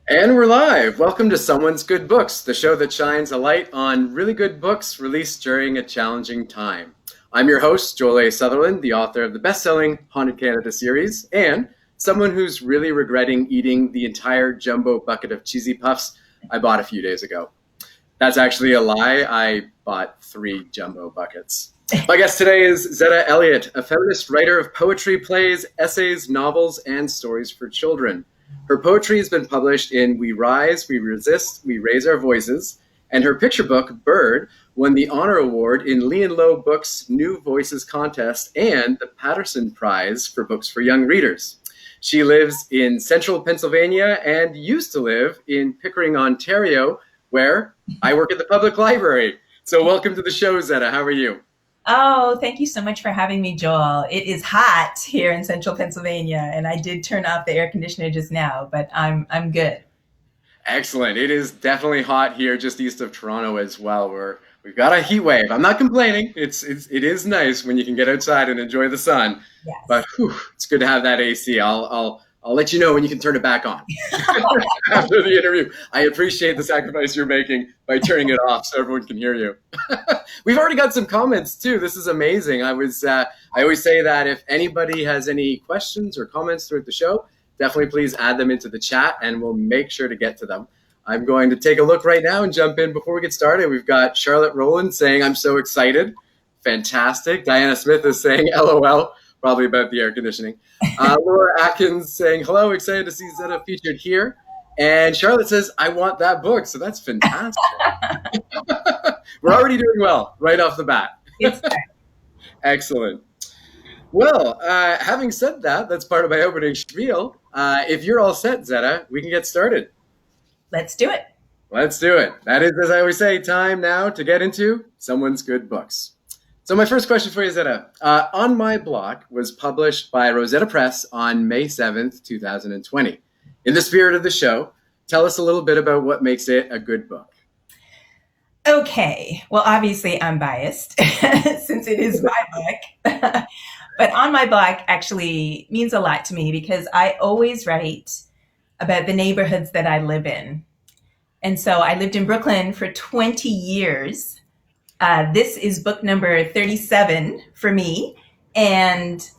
And we're live. Welcome to Someone's Good Books, the show that shines a light on really good books released during a challenging time. I'm your host, Joel A. Sutherland, the author of the best-selling Haunted Canada series, and someone who's really regretting eating the entire jumbo bucket of cheesy puffs I bought a few days ago. That's actually a lie. I bought 3 jumbo buckets. My guest today is Zetta Elliott, a feminist writer of poetry, plays, essays, novels, and stories for children. Her poetry has been published in We Rise, We Resist, We Raise Our Voices, and her picture book, Bird, won the Honor Award in Lee and Low Books' New Voices Contest and the Paterson Prize for Books for Young Readers. She lives in central Pennsylvania and used to live in Pickering, Ontario, where I work at the public library. So welcome to the show, Zetta. How are you? Oh, thank you so much for having me, Joel. It is hot here in central Pennsylvania, and I did turn off the air conditioner just now, but I'm good. Excellent. It is definitely hot here just east of Toronto as well. We've got a heat wave. I'm not complaining. It is nice when you can get outside and enjoy the sun. Yes. But it's good to have that AC. I'll let you know when you can turn it back on after the interview. I appreciate the sacrifice you're making by turning it off so everyone can hear you. We've already got some comments too. This is amazing. I always say that if anybody has any questions or comments throughout the show, definitely please add them into the chat and we'll make sure to get to them. I'm going to take a look right now and jump in before we get started. We've got Charlotte Rowland saying, I'm so excited. Fantastic. Diana Smith is saying, LOL, probably about the air conditioning. Laura Atkins saying, hello, excited to see Zetta featured here. And Charlotte says, I want that book. So that's fantastic. We're already doing well right off the bat. Excellent. Well, having said that, that's part of my opening spiel. If you're all set, Zetta, we can get started. Let's do it. Let's do it. That is, as I always say, time now to get into Someone's Good Books. So my first question for you, Zetta. On My Block was published by Rosetta Press on May 7th, 2020. In the spirit of the show, tell us a little bit about what makes it a good book. Okay. Well, obviously I'm biased since it is my book. But On My Block actually means a lot to me because I always write about the neighborhoods that I live in. And so I lived in Brooklyn for 20 years. This is book number 37 for me. And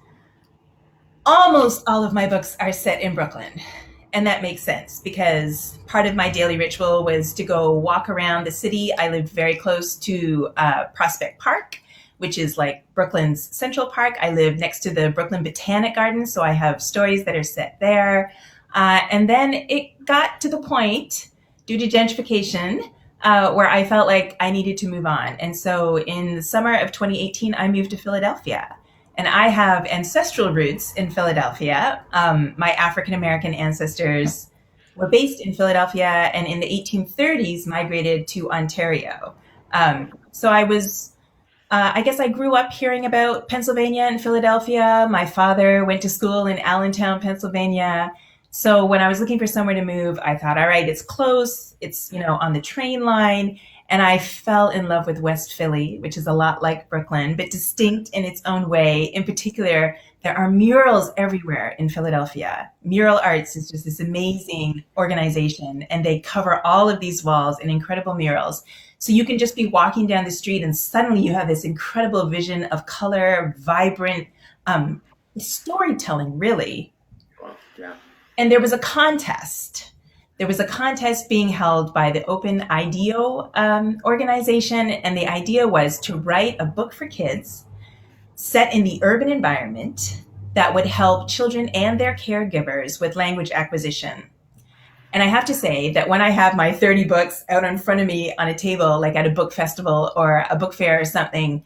almost all of my books are set in Brooklyn. And that makes sense because part of my daily ritual was to go walk around the city. I lived very close to Prospect Park, which is like Brooklyn's Central Park. I live next to the Brooklyn Botanic Garden, so I have stories that are set there. And then it got to the point, due to gentrification, where I felt like I needed to move on. And so in the summer of 2018, I moved to Philadelphia. And I have ancestral roots in Philadelphia. My African-American ancestors were based in Philadelphia and in the 1830s migrated to Ontario. So I guess I grew up hearing about Pennsylvania and Philadelphia. My father went to school in Allentown, Pennsylvania. So when I was looking for somewhere to move, I thought, all right, it's close. It's, on the train line. And I fell in love with West Philly, which is a lot like Brooklyn, but distinct in its own way. In particular, there are murals everywhere in Philadelphia. Mural Arts is just this amazing organization, and they cover all of these walls in incredible murals. So you can just be walking down the street and suddenly you have this incredible vision of color, vibrant storytelling, really. Yeah. And there was a contest. There was a contest being held by the Open IDEO organization, and the idea was to write a book for kids set in the urban environment that would help children and their caregivers with language acquisition. And I have to say that when I have my 30 books out in front of me on a table, like at a book festival or a book fair or something,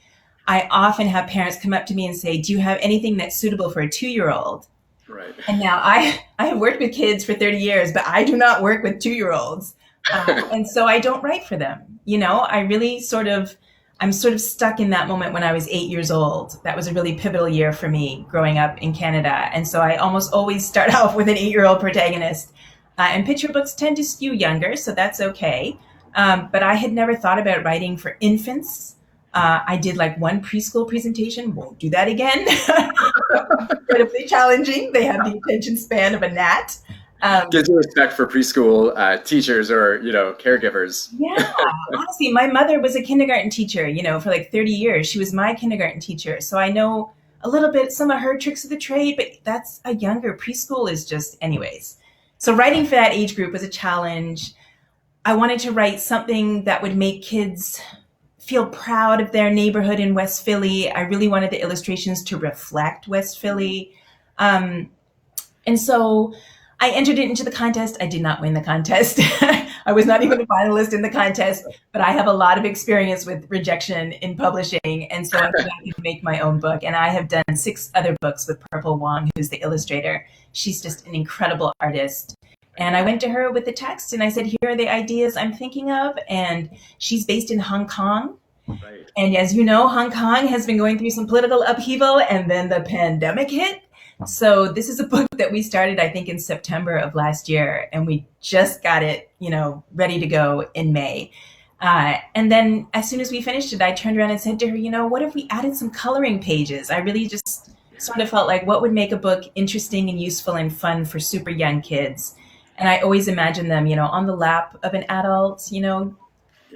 I often have parents come up to me and say, do you have anything that's suitable for a 2-year-old? Right. And now I have worked with kids for 30 years, but I do not work with 2-year-olds. And so I don't write for them. I'm sort of stuck in that moment when I was 8 years old. That was a really pivotal year for me growing up in Canada. And so I almost always start off with an 8-year-old protagonist. And picture books tend to skew younger, so that's okay. But I had never thought about writing for infants. I did like one preschool presentation, won't do that again. Incredibly challenging. They have the attention span of a gnat. Gives you respect for preschool teachers or, caregivers. Yeah, honestly, my mother was a kindergarten teacher, for like 30 years. She was my kindergarten teacher. So I know a little bit, some of her tricks of the trade, but that's a younger preschool is just, anyways. So writing for that age group was a challenge. I wanted to write something that would make kids feel proud of their neighborhood in West Philly. I really wanted the illustrations to reflect West Philly. And so I entered it into the contest. I did not win the contest. I was not even a finalist in the contest, but I have a lot of experience with rejection in publishing. And so I thought I could make my own book. And I have done 6 other books with Purple Wong, who's the illustrator. She's just an incredible artist. And I went to her with the text and I said, here are the ideas I'm thinking of. And she's based in Hong Kong. Right. And as you know, Hong Kong has been going through some political upheaval and then the pandemic hit. So this is a book that we started, I think, in September of last year, and we just got it, ready to go in May. And then as soon as we finished it, I turned around and said to her, what if we added some coloring pages? I really just sort of felt like what would make a book interesting and useful and fun for super young kids. And I always imagine them, on the lap of an adult,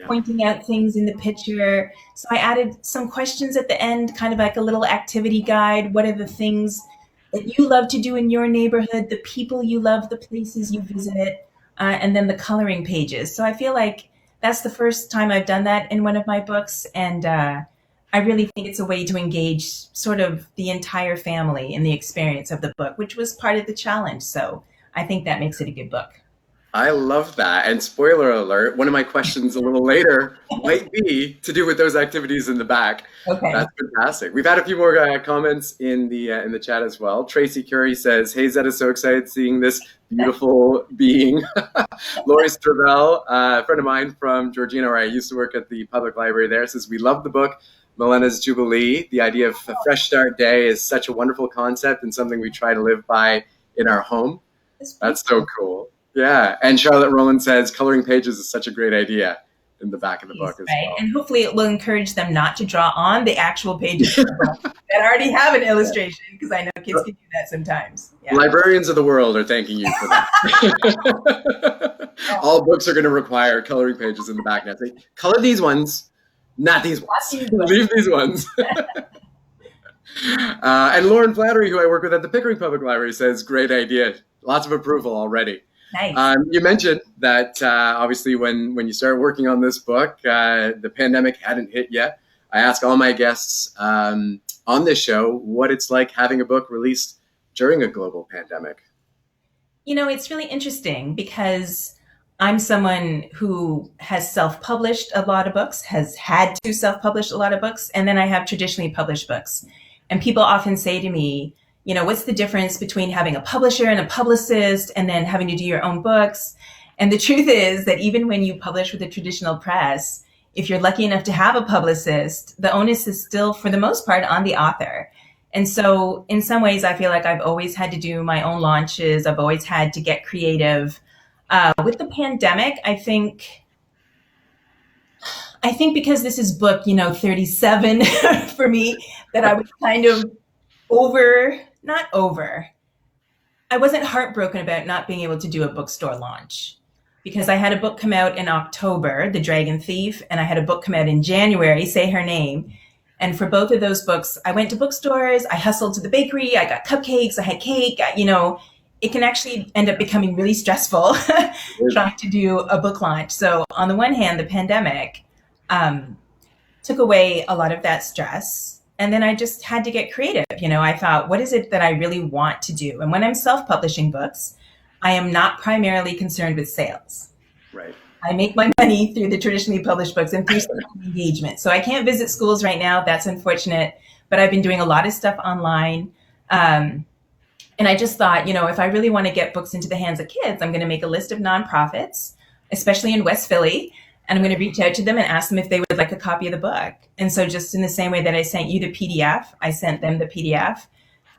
pointing out things in the picture. So I added some questions at the end, kind of like a little activity guide. What are the things that you love to do in your neighborhood, the people you love, the places you visit, and then the coloring pages. So I feel like that's the first time I've done that in one of my books. And I really think it's a way to engage sort of the entire family in the experience of the book, which was part of the challenge. So I think that makes it a good book. I love that. And spoiler alert, one of my questions a little later might be to do with those activities in the back. Okay. That's fantastic. We've had a few more comments in the chat as well. Tracy Curry says, hey, Zetta, so excited seeing this beautiful being. Lori Stravell, a friend of mine from Georgina, where I used to work at the public library there, says, we love the book, Milena's Jubilee. The idea of a fresh start day is such a wonderful concept and something we try to live by in our home. That's so cool. Yeah, and Charlotte Rowland says coloring pages is such a great idea in the back of the book as well. And hopefully it will encourage them not to draw on the actual pages that already have an illustration, because I know kids can do that sometimes. Yeah. Librarians of the world are thanking you for that. All books are going to require coloring pages in the back now. Say, color these ones, not these ones. Leave these ones. And Lauren Flattery, who I work with at the Pickering Public Library, says, great idea. Lots of approval already. Nice. You mentioned that obviously when you started working on this book, the pandemic hadn't hit yet. I ask all my guests on this show what it's like having a book released during a global pandemic. It's really interesting because I'm someone who has self-published a lot of books, has had to self-publish a lot of books, and then I have traditionally published books. And people often say to me, what's the difference between having a publisher and a publicist and then having to do your own books? And the truth is that even when you publish with a traditional press, if you're lucky enough to have a publicist, the onus is still, for the most part, on the author. And so in some ways, I feel like I've always had to do my own launches. I've always had to get creative. With the pandemic, I think because this is book, 37 for me, that I was kind of I wasn't heartbroken about not being able to do a bookstore launch, because I had a book come out in October, The Dragon Thief, and I had a book come out in January, Say Her Name. And for both of those books, I went to bookstores, I hustled to the bakery, I got cupcakes, I had cake, it can actually end up becoming really stressful trying to do a book launch. So on the one hand, the pandemic took away a lot of that stress. And then I just had to get creative. I thought, what is it that I really want to do? And when I'm self-publishing books, I am not primarily concerned with sales. Right. I make my money through the traditionally published books and through engagement. So I can't visit schools right now. That's unfortunate. But I've been doing a lot of stuff online. And I just thought, if I really want to get books into the hands of kids, I'm going to make a list of nonprofits, especially in West Philly. And I'm going to reach out to them and ask them if they would like a copy of the book. And so just in the same way that I sent you the PDF, I sent them the PDF.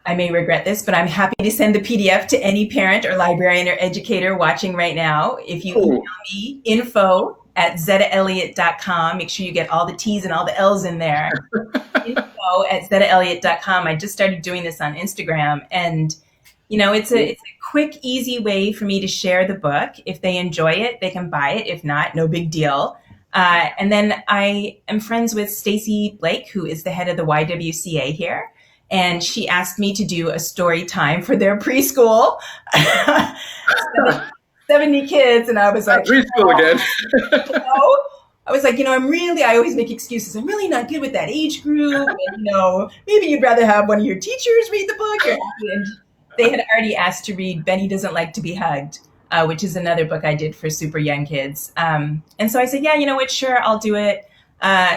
I may regret this, but I'm happy to send the PDF to any parent or librarian or educator watching right now. If you email me, info@zettaelliott.com, make sure you get all the T's and all the L's in there. info@zettaelliott.com. I just started doing this on Instagram, and It's a quick, easy way for me to share the book. If they enjoy it, they can buy it. If not, no big deal. And then I am friends with Stacy Blake, who is the head of the YWCA here. And she asked me to do a story time for their preschool. 70 kids. And I was like, preschool again. I was like, I always make excuses. I'm really not good with that age group. And, maybe you'd rather have one of your teachers read the book. And they had already asked to read Benny Doesn't Like to Be Hugged, which is another book I did for super young kids. And so I said, yeah, you know what? Sure, I'll do it.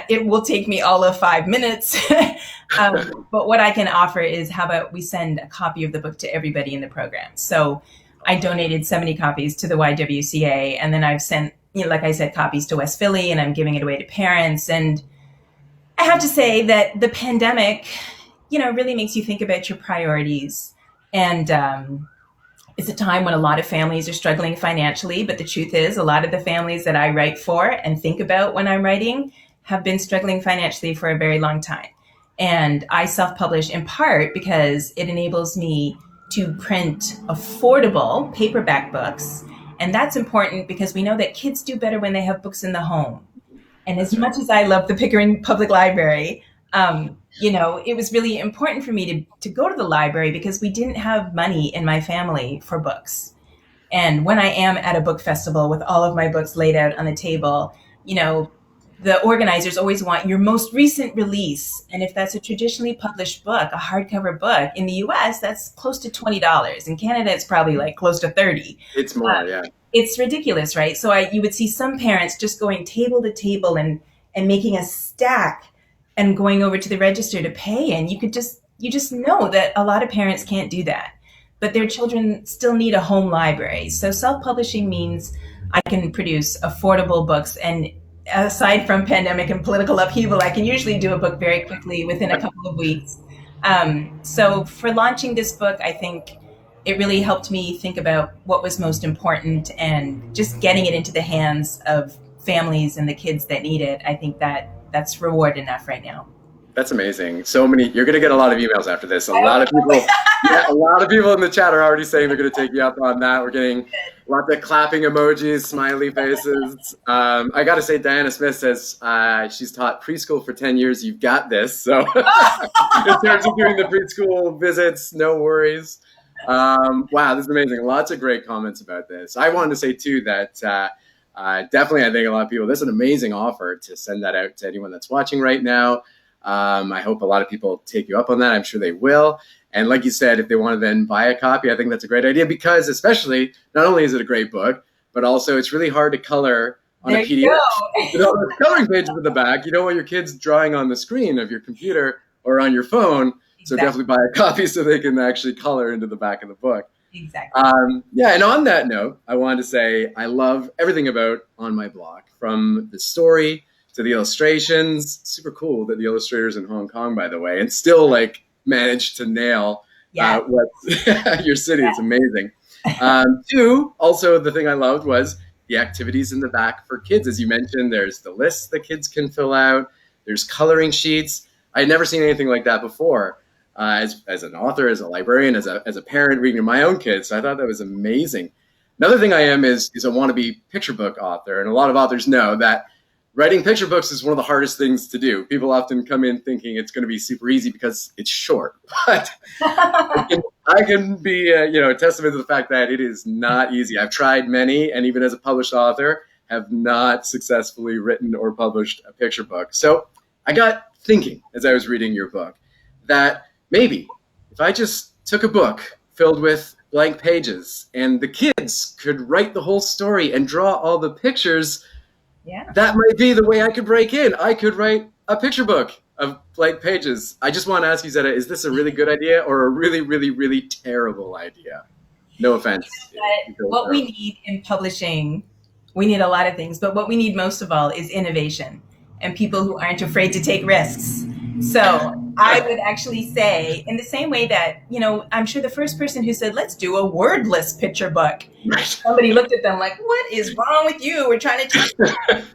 It will take me all of 5 minutes. But what I can offer is, how about we send a copy of the book to everybody in the program? So I donated 70 copies to the YWCA, and then I've sent, like I said, copies to West Philly, and I'm giving it away to parents. And I have to say that the pandemic, really makes you think about your priorities. And it's a time when a lot of families are struggling financially. But the truth is, a lot of the families that I write for and think about when I'm writing have been struggling financially for a very long time. And I self-publish in part because it enables me to print affordable paperback books. And that's important because we know that kids do better when they have books in the home. And as much as I love the Pickering Public Library, it was really important for me to go to the library because we didn't have money in my family for books. And when I am at a book festival with all of my books laid out on the table, the organizers always want your most recent release. And if that's a traditionally published book, a hardcover book, in the US, that's close to $20. In Canada, it's probably like close to $30. It's more, yeah. It's ridiculous, right? So you would see some parents just going table to table and making a stack and going over to the register to pay. And you just know that a lot of parents can't do that, but their children still need a home library. So self-publishing means I can produce affordable books. And aside from pandemic and political upheaval, I can usually do a book very quickly within a couple of weeks. So for launching this book, I think it really helped me think about what was most important, and just getting it into the hands of families and the kids that need it. I think that's reward enough right now. That's amazing. So many. You're going to get a lot of emails after this. A lot of people in the chat are already saying they're going to take you up on that. We're getting lots of clapping emojis, smiley faces. I got to say, Diana Smith says she's taught preschool for 10 years. You've got this. So in terms of doing the preschool visits, no worries. Wow, this is amazing. Lots of great comments about this. I wanted to say too that definitely, I think a lot of people, this is an amazing offer to send that out to anyone that's watching right now. I hope a lot of people take you up on that. I'm sure they will. And like you said, if they want to then buy a copy, I think that's a great idea, because especially, not only is it a great book, but also it's really hard to color on a PDF. The coloring pages at the back, you don't want your kids drawing on the screen of your computer or on your phone. So definitely buy a copy so they can actually color into the back of the book. Exactly. And on that note, I wanted to say I love everything about On My Block, from the story to the illustrations. Super cool that the illustrator's in Hong Kong, by the way, and still managed to nail your city. It's amazing. Two, also the thing I loved was the activities in the back for kids. As you mentioned, there's the lists that kids can fill out. There's coloring sheets. I had never seen anything like that before. As an author, as a librarian, as a parent reading to my own kids. So I thought that was amazing. Another thing I am is a wannabe picture book author. And a lot of authors know that writing picture books is one of the hardest things to do. People often come in thinking it's going to be super easy because it's short. But I can be a testament to the fact that it is not easy. I've tried many, and even as a published author, have not successfully written or published a picture book. So I got thinking as I was reading your book that maybe if I just took a book filled with blank pages and the kids could write the whole story and draw all the pictures, that might be the way I could break in. I could write a picture book of blank pages. I just want to ask you, Zetta, is this a really good idea or a really, really, really terrible idea? No offense. What we need in publishing, we need a lot of things, but what we need most of all is innovation and people who aren't afraid to take risks. So I would actually say, in the same way that, I'm sure the first person who said, let's do a wordless picture book, somebody looked at them like, what is wrong with you? We're trying to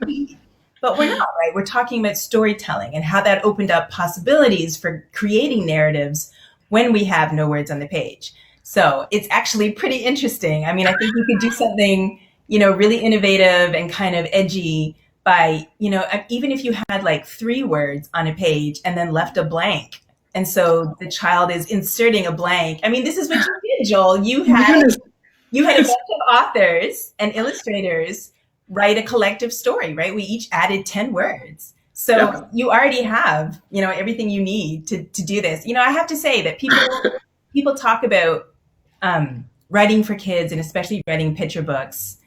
teach. But we're not, right? We're talking about storytelling and how that opened up possibilities for creating narratives when we have no words on the page. So it's actually pretty interesting. I mean, I think you could do something, really innovative and kind of edgy by, even if you had like 3 words on a page and then left a blank. And so the child is inserting a blank. I mean, this is what you did, Joel. You Oh my had goodness. you had a bunch of authors and illustrators write a collective story, right? We each added 10 words. So Yeah. you already have, everything you need to do this. I have to say that people talk about writing for kids and especially writing picture books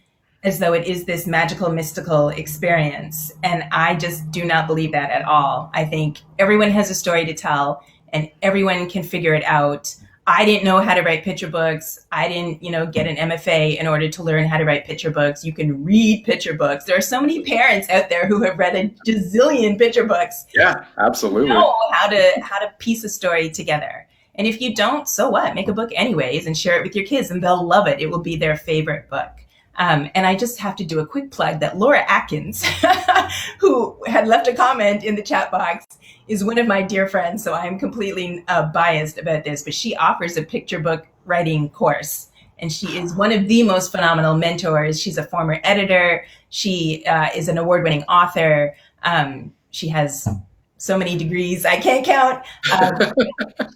as though it is this magical, mystical experience. And I just do not believe that at all. I think everyone has a story to tell and everyone can figure it out. I didn't know how to write picture books. I didn't, get an MFA in order to learn how to write picture books. You can read picture books. There are so many parents out there who have read a gazillion picture books. Yeah, absolutely. Know how to piece a story together. And if you don't, so what? Make a book anyways and share it with your kids and they'll love it. It will be their favorite book. And I just have to do a quick plug that Laura Atkins, who had left a comment in the chat box, is one of my dear friends. So I'm completely biased about this, but she offers a picture book writing course. And she is one of the most phenomenal mentors. She's a former editor. She is an award-winning author. She has so many degrees I can't count.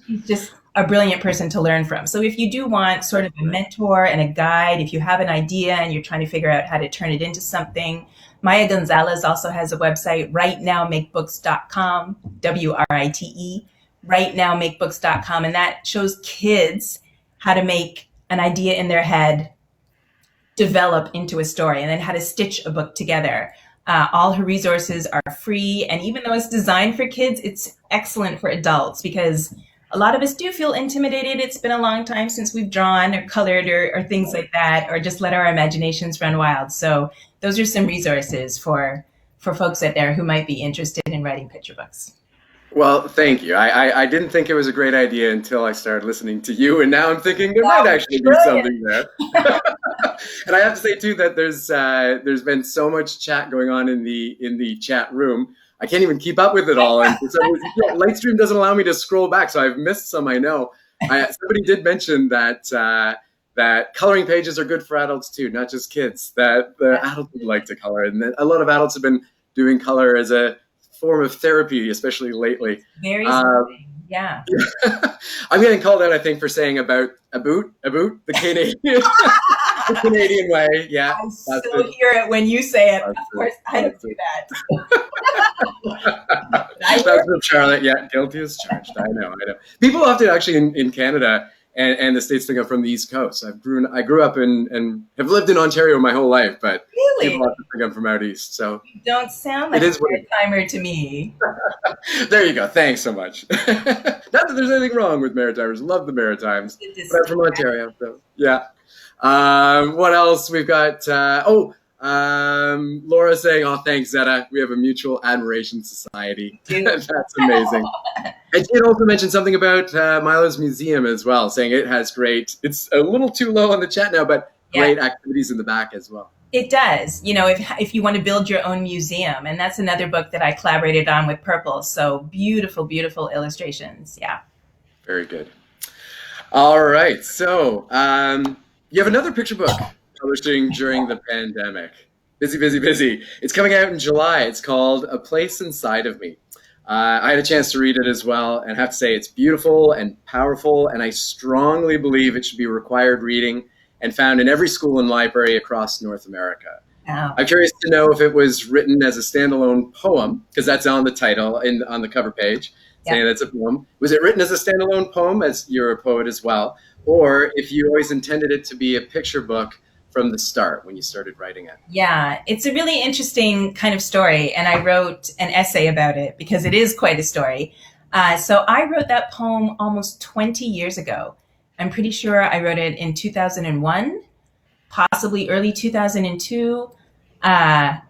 She's just a brilliant person to learn from. So if you do want sort of a mentor and a guide, if you have an idea and you're trying to figure out how to turn it into something, Maya Gonzalez also has a website, rightnowmakebooks.com, WRITE, rightnowmakebooks.com, and that shows kids how to make an idea in their head develop into a story and then how to stitch a book together. All her resources are free, and even though it's designed for kids, it's excellent for adults because a lot of us do feel intimidated. It's been a long time since we've drawn or colored or things like that, or just let our imaginations run wild. So those are some resources for folks out there who might be interested in writing picture books. Well, thank you. I didn't think it was a great idea until I started listening to you, and now I'm thinking there might actually be something there. And I have to say too that there's been so much chat going on in the chat room. I can't even keep up with it all, and for some reason, Lightstream doesn't allow me to scroll back, so I've missed some. I know. Somebody did mention that that coloring pages are good for adults too, not just kids. That the adults would like to color, and that a lot of adults have been doing color as a form of therapy, especially lately. Very soothing. Yeah. I'm getting called out, I think, for saying about the Canadian, the Canadian way. Yeah, I still hear it when you say it. Of course, I don't do that. That's from Charlotte. Yeah, guilty as charged. I know. People often actually in Canada and the States think I'm from the East Coast. I grew up and have lived in Ontario my whole life, but really? People often think I'm from out East. So you don't sound like a Maritimer to me. There you go. Thanks so much. Not that there's anything wrong with Maritimers. Love the Maritimes. But I'm from Ontario, so yeah. What else? We've got Laura saying, "Oh, thanks, Zetta. We have a mutual admiration society." That's amazing. And she had also mentioned something about Milo's museum as well, saying it has great. It's a little too low on the chat now, but great activities in the back as well. It does. If you want to build your own museum, and that's another book that I collaborated on with Purple. So beautiful, beautiful illustrations. Yeah. Very good. All right. So you have another picture book publishing during the pandemic. Busy, busy, busy. It's coming out in July. It's called A Place Inside of Me. I had a chance to read it as well, and I have to say it's beautiful and powerful, and I strongly believe it should be required reading and found in every school and library across North America. Wow. I'm curious to know if it was written as a standalone poem, because that's on the title on the cover page, saying that's a poem. Was it written as a standalone poem, as you're a poet as well, or if you always intended it to be a picture book from the start when you started writing it? Yeah, it's a really interesting kind of story, and I wrote an essay about it because it is quite a story. So I wrote that poem almost 20 years ago. I'm pretty sure I wrote it in 2001, possibly early 2002. And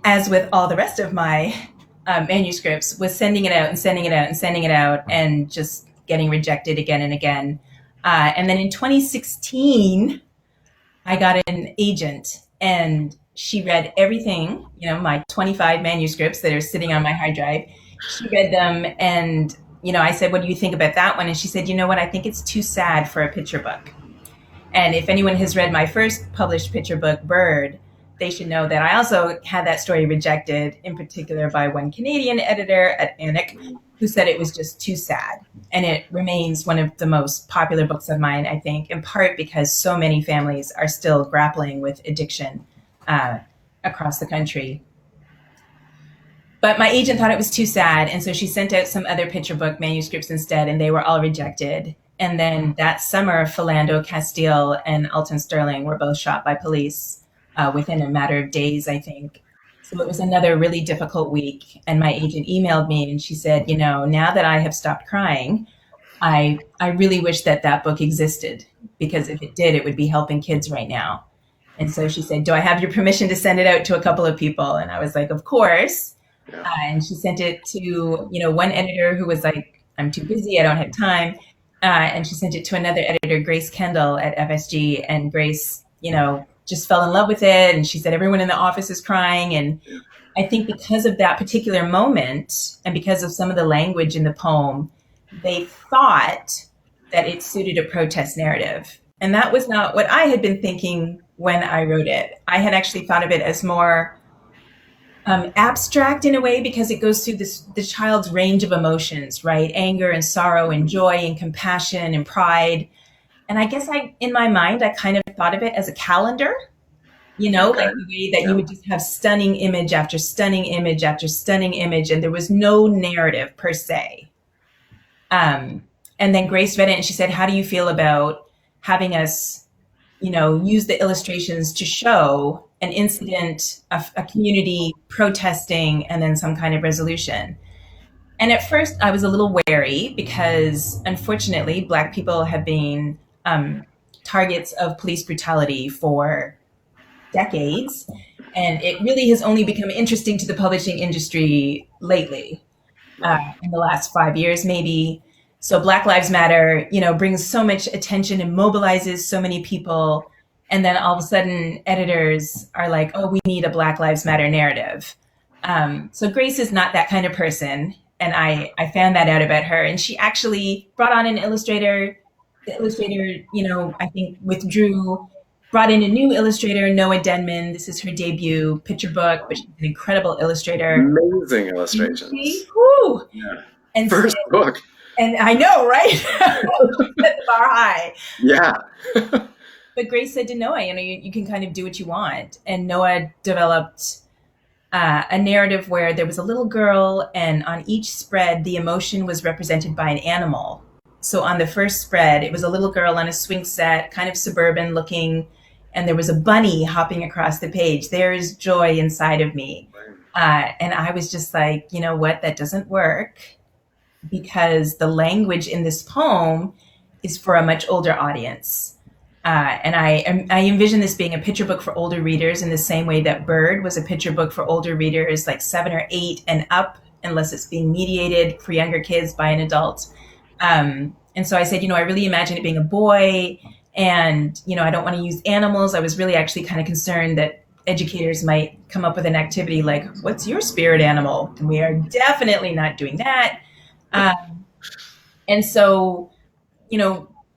as with all the rest of my manuscripts, was sending it out and sending it out and sending it out and just getting rejected again and again. And then in 2016, I got an agent and she read everything, my 25 manuscripts that are sitting on my hard drive. She read them and I said, what do you think about that one? And she said, you know what, I think it's too sad for a picture book. And if anyone has read my first published picture book, Bird, they should know that I also had that story rejected, in particular by one Canadian editor at Annick, who said it was just too sad. And it remains one of the most popular books of mine, I think, in part because so many families are still grappling with addiction across the country. But my agent thought it was too sad, and so she sent out some other picture book manuscripts instead, and they were all rejected. And then that summer, Philando Castile and Alton Sterling were both shot by police within a matter of days, I think. So it was another really difficult week. And my agent emailed me and she said, now that I have stopped crying, I really wish that that book existed, because if it did, it would be helping kids right now. And so she said, do I have your permission to send it out to a couple of people? And I was like, of course. Yeah. And she sent it to, one editor who was like, I'm too busy, I don't have time. And she sent it to another editor, Grace Kendall at FSG. And Grace, just fell in love with it. And she said, everyone in the office is crying. And I think because of that particular moment and because of some of the language in the poem, they thought that it suited a protest narrative. And that was not what I had been thinking when I wrote it. I had actually thought of it as more abstract in a way, because it goes through the child's range of emotions, right? Anger and sorrow and joy and compassion and pride. And I guess in my mind, I kind of thought of it as a calendar, like the way that you would just have stunning image after stunning image after stunning image, and there was no narrative per se. And then Grace read it and she said, how do you feel about having us, use the illustrations to show an incident, a community protesting, and then some kind of resolution? And at first I was a little wary because, unfortunately, Black people have been targets of police brutality for decades. And it really has only become interesting to the publishing industry lately, in the last 5 years, maybe. So Black Lives Matter, brings so much attention and mobilizes so many people. And then all of a sudden editors are like, oh, we need a Black Lives Matter narrative. So Grace is not that kind of person. And I found that out about her. And she actually brought on an illustrator. The illustrator, I think withdrew, brought in a new illustrator, Noah Denman. This is her debut picture book, but she's an incredible illustrator. Amazing illustrations. Woo! Yeah. And first book. And I know, right? Set the bar high. Yeah. But Grace said to Noah, you can kind of do what you want. And Noah developed a narrative where there was a little girl, and on each spread, the emotion was represented by an animal. So on the first spread, it was a little girl on a swing set, kind of suburban looking, and there was a bunny hopping across the page. There's joy inside of me. And I was just like, you know what, that doesn't work, because the language in this poem is for a much older audience. And I envision this being a picture book for older readers in the same way that Bird was a picture book for older readers, like 7 or 8 and up, unless it's being mediated for younger kids by an adult. And so I said, I really imagine it being a boy, and, I don't want to use animals. I was really actually kind of concerned that educators might come up with an activity like, what's your spirit animal? And we are definitely not doing that. And so,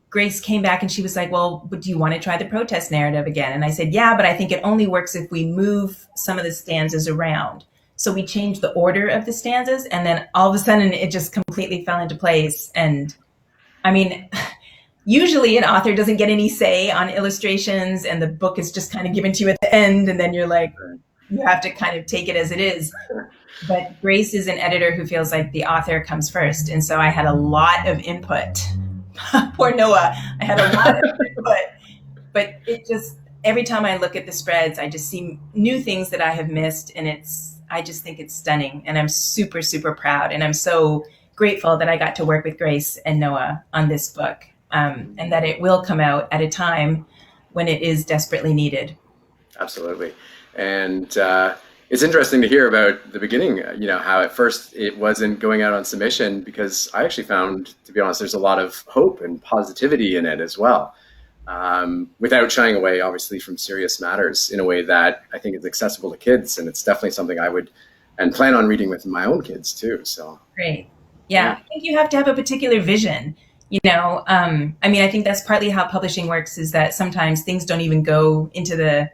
Grace came back and she was like, well, do you want to try the protest narrative again? And I said, yeah, but I think it only works if we move some of the stanzas around. So we changed the order of the stanzas, and then all of a sudden it just completely fell into place. And I mean, usually an author doesn't get any say on illustrations, and the book is just kind of given to you at the end, and then you're like, you have to kind of take it as it is. But Grace is an editor who feels like the author comes first. And so I had a lot of input. Poor Noah. I had a lot of input. But it just, every time I look at the spreads, I just see new things that I have missed. And I just think it's stunning. And I'm super, super proud. And I'm so grateful that I got to work with Grace and Noah on this book, and that it will come out at a time when it is desperately needed. Absolutely. And it's interesting to hear about the beginning, how at first it wasn't going out on submission, because I actually found, to be honest, there's a lot of hope and positivity in it as well, without shying away, obviously, from serious matters in a way that I think is accessible to kids. And it's definitely something I would and plan on reading with my own kids too. So great. Yeah, I think you have to have a particular vision. I mean, I think that's partly how publishing works is that sometimes things don't even go into the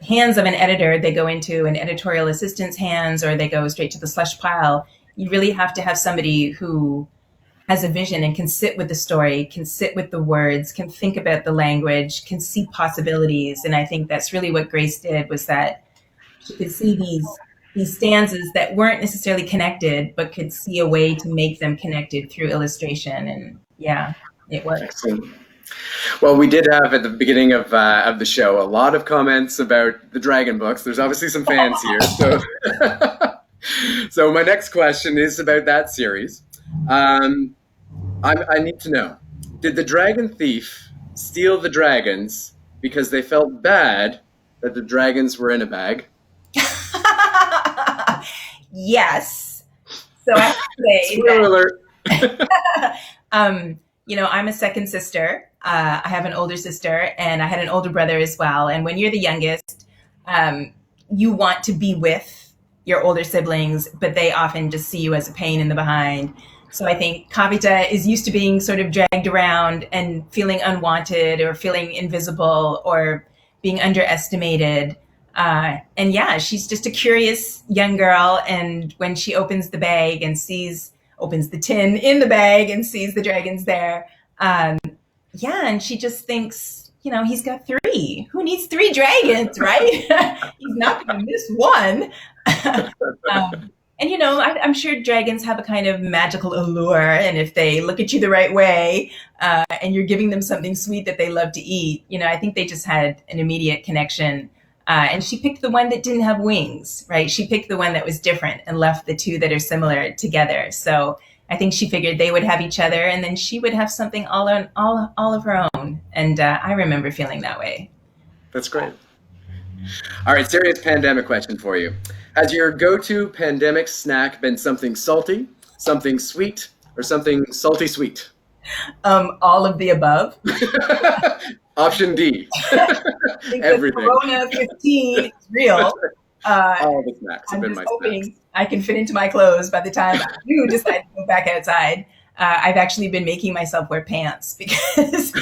hands of an editor. They go into an editorial assistant's hands or they go straight to the slush pile. You really have to have somebody who has a vision and can sit with the story, can sit with the words, can think about the language, can see possibilities. And I think that's really what Grace did was that she could see these stanzas that weren't necessarily connected, but could see a way to make them connected through illustration. And yeah, it worked. Excellent. Well, we did have at the beginning of the show a lot of comments about the Dragon books. There's obviously some fans here, so so my next question is about that series. I need to know: did the Dragon Thief steal the dragons because they felt bad that the dragons were in a bag? Yes. So I have to say Spoiler that, I'm a second sister. I have an older sister and I had an older brother as well. And when you're the youngest, you want to be with your older siblings, but they often just see you as a pain in the behind. So I think Kavita is used to being sort of dragged around and feeling unwanted or feeling invisible or being underestimated. And yeah, she's just a curious young girl. And when she opens the bag and opens the tin in the bag and sees the dragons there, yeah, and she just thinks, he's got three. Who needs three dragons, right? He's not going to miss one. And I'm sure dragons have a kind of magical allure, and if they look at you the right way, and you're giving them something sweet that they love to eat, I think they just had an immediate connection. And she picked the one that didn't have wings, right? She picked the one that was different and left the two that are similar together. So I think she figured they would have each other, and then she would have something all of her own. And I remember feeling that way. That's great. All right, serious pandemic question for you. Has your go-to pandemic snack been something salty, something sweet, or something salty sweet? All of the above. Option D. Everything. Corona 15 is real. All the snacks have been my snacks. I can fit into my clothes by the time I do decide to go back outside. I've actually been making myself wear pants because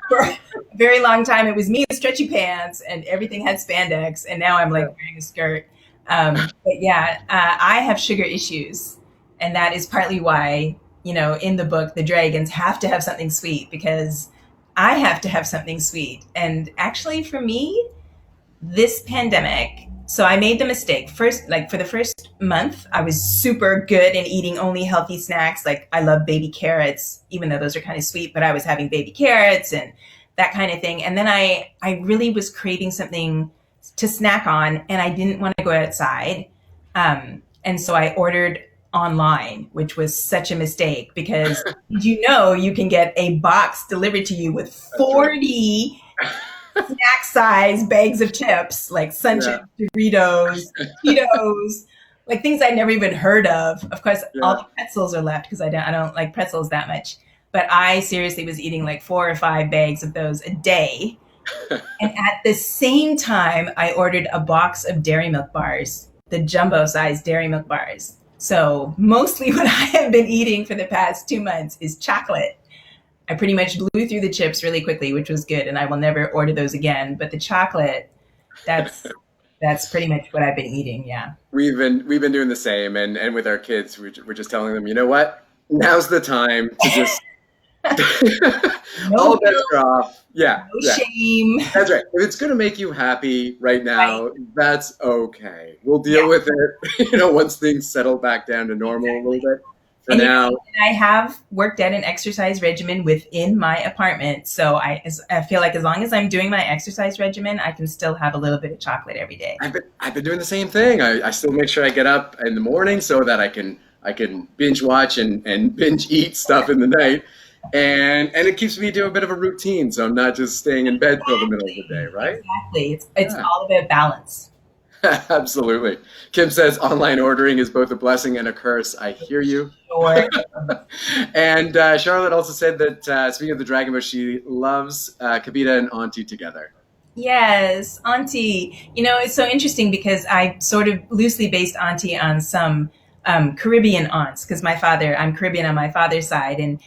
for a very long time it was me with stretchy pants and everything had spandex, and now I'm like wearing a skirt. But yeah, I have sugar issues, and that is partly why, in the book, the dragons have to have something sweet because I have to have something sweet. And actually for me, this pandemic, so I made the mistake first, like for the first month, I was super good in eating only healthy snacks. Like I love baby carrots, even though those are kind of sweet, but I was having baby carrots and that kind of thing. And then I really was craving something to snack on, and I didn't want to go outside. And so I ordered online, which was such a mistake because you can get a box delivered to you with 40 snack size bags of chips, like Sunchips, Doritos, Cheetos, like things I'd never even heard of. Of course, all the pretzels are left because I don't like pretzels that much. But I seriously was eating like 4 or 5 bags of those a day. And at the same time, I ordered a box of Dairy Milk bars, the jumbo size Dairy Milk bars. So mostly what I have been eating for the past 2 months is chocolate. I pretty much blew through the chips really quickly, which was good, and I will never order those again. But the chocolate, that's pretty much what I've been eating. Yeah, we've been doing the same, and with our kids, we're just telling them, you know what? Now's the time to just all bets are off. Yeah, no shame. That's right. If it's going to make you happy right now, that's okay. We'll deal with it, once things settle back down to normal a little bit. For now, I have worked out an exercise regimen within my apartment, so I feel like as long as I'm doing my exercise regimen, I can still have a little bit of chocolate every day. I've been doing the same thing. I still make sure I get up in the morning so that I can binge watch and binge eat stuff in the night, and it keeps me to a bit of a routine, so I'm not just staying in bed till the middle of the day, right? Exactly. It's all about balance. Absolutely. Kim says online ordering is both a blessing and a curse. I hear you. Sure. And Charlotte also said that speaking of the Dragon Book, she loves Kavita and Auntie together. Yes, Auntie. It's so interesting because I sort of loosely based Auntie on some Caribbean aunts, because I'm Caribbean on my father's side. And,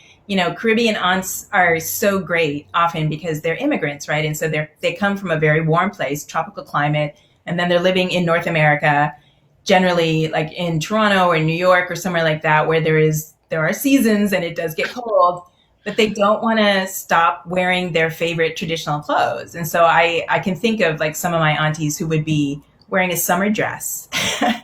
Caribbean aunts are so great often because they're immigrants, right? And so they come from a very warm place, tropical climate, and then they're living in North America, generally like in Toronto or New York or somewhere like that, where there are seasons and it does get cold, but they don't want to stop wearing their favorite traditional clothes. And so I can think of like some of my aunties who would be wearing a summer dress. I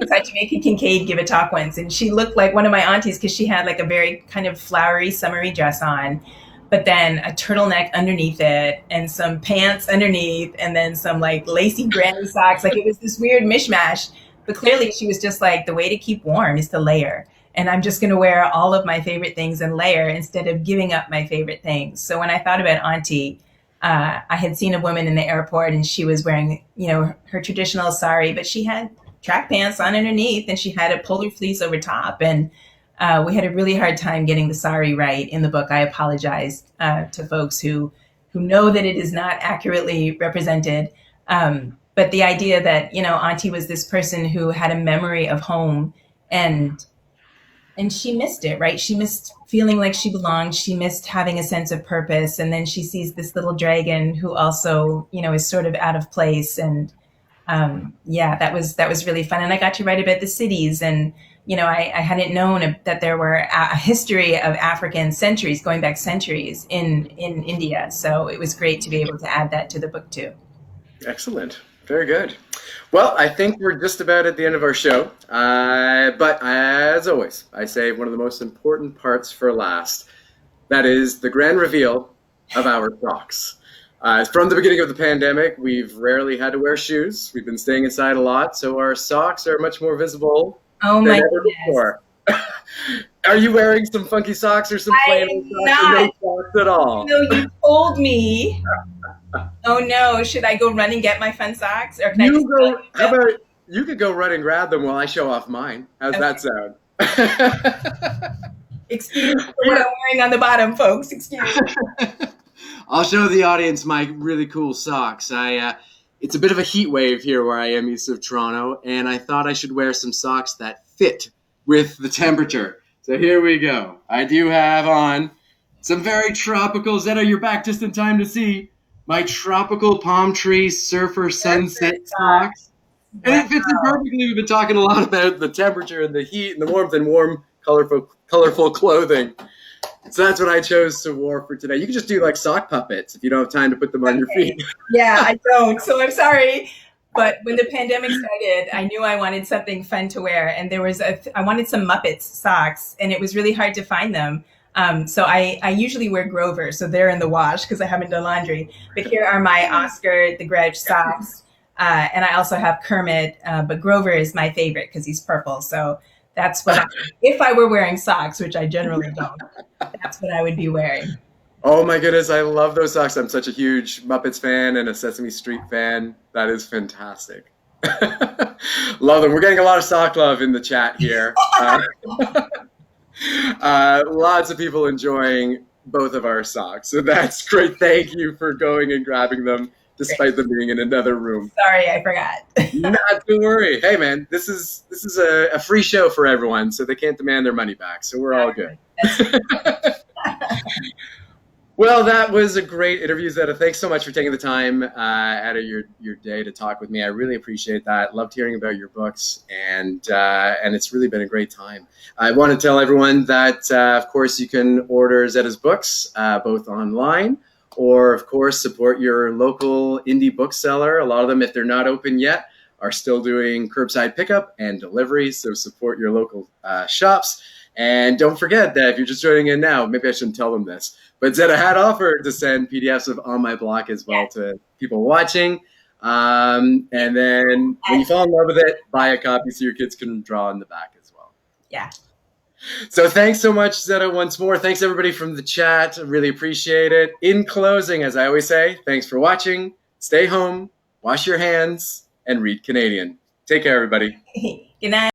saw Jamaica Kincaid give a talk once, and she looked like one of my aunties because she had like a very kind of flowery, summery dress on, but then a turtleneck underneath it, and some pants underneath, and then some like lacy granny socks. Like it was this weird mishmash. But clearly, she was just like, the way to keep warm is to layer. And I'm just going to wear all of my favorite things and layer instead of giving up my favorite things. So when I thought about Auntie, I had seen a woman in the airport and she was wearing, her traditional sari, but she had track pants on underneath and she had a polar fleece over top. And we had a really hard time getting the sari right in the book. I apologized to folks who know that it is not accurately represented. But the idea that, Auntie was this person who had a memory of home and she missed it, right? She missed feeling like she belonged. She missed having a sense of purpose. And then she sees this little dragon who also, is sort of out of place. And that was really fun. And I got to write about the cities. And, I hadn't known that there were a history of African centuries, going back centuries in India. So it was great to be able to add that to the book too. Excellent. Very good. Well, I think we're just about at the end of our show. But as always, I save one of the most important parts for last. That is the grand reveal of our socks. From the beginning of the pandemic, we've rarely had to wear shoes. We've been staying inside a lot, so our socks are much more visible than ever before. Are you wearing some funky socks or some plain socks or no socks at all? No, you told me. Oh no! Should I go run and get my fun socks, or can I just go? How about you could go run and grab them while I show off mine? How's that sound? Excuse me for what I'm wearing on the bottom, folks. Excuse me. I'll show the audience my really cool socks. It's a bit of a heat wave here where I am east of Toronto, and I thought I should wear some socks that fit with the temperature. So here we go. I do have on some very tropical. Zetta, you're back just in time to see my tropical palm tree surfer sunset socks. And it fits in perfectly. We've been talking a lot about the temperature and the heat and the warmth and warm, colorful clothing. So that's what I chose to wear for today. You can just do like sock puppets if you don't have time to put them on your feet. Yeah, I don't. So I'm sorry. But when the pandemic started, I knew I wanted something fun to wear. And I wanted some Muppets socks, and it was really hard to find them. So I usually wear Grover, so they're in the wash because I haven't done laundry. But here are my Oscar the Grouch socks. And I also have Kermit, but Grover is my favorite because he's purple. So that's if I were wearing socks, which I generally don't, that's what I would be wearing. Oh my goodness, I love those socks. I'm such a huge Muppets fan and a Sesame Street fan. That is fantastic. Love them. We're getting a lot of sock love in the chat here. Lots of people enjoying both of our socks. So that's great. Thank you for going and grabbing them despite them being in another room. Sorry, I forgot. Not to worry. Hey man, this is a free show for everyone, so they can't demand their money back. So we're all good. Well, that was a great interview, Zetta. Thanks so much for taking the time out of your day to talk with me. I really appreciate that. Loved hearing about your books, and it's really been a great time. I want to tell everyone that, of course, you can order Zetta's books both online or, of course, support your local indie bookseller. A lot of them, if they're not open yet, are still doing curbside pickup and delivery, so support your local shops. And don't forget that if you're just joining in now, maybe I shouldn't tell them this, but Zetta had offered to send PDFs of On My Block as well to people watching. And then when you fall in love with it, buy a copy so your kids can draw on the back as well. Yeah. So thanks so much, Zetta, once more. Thanks, everybody from the chat. I really appreciate it. In closing, as I always say, thanks for watching. Stay home, wash your hands, and read Canadian. Take care, everybody. Good night.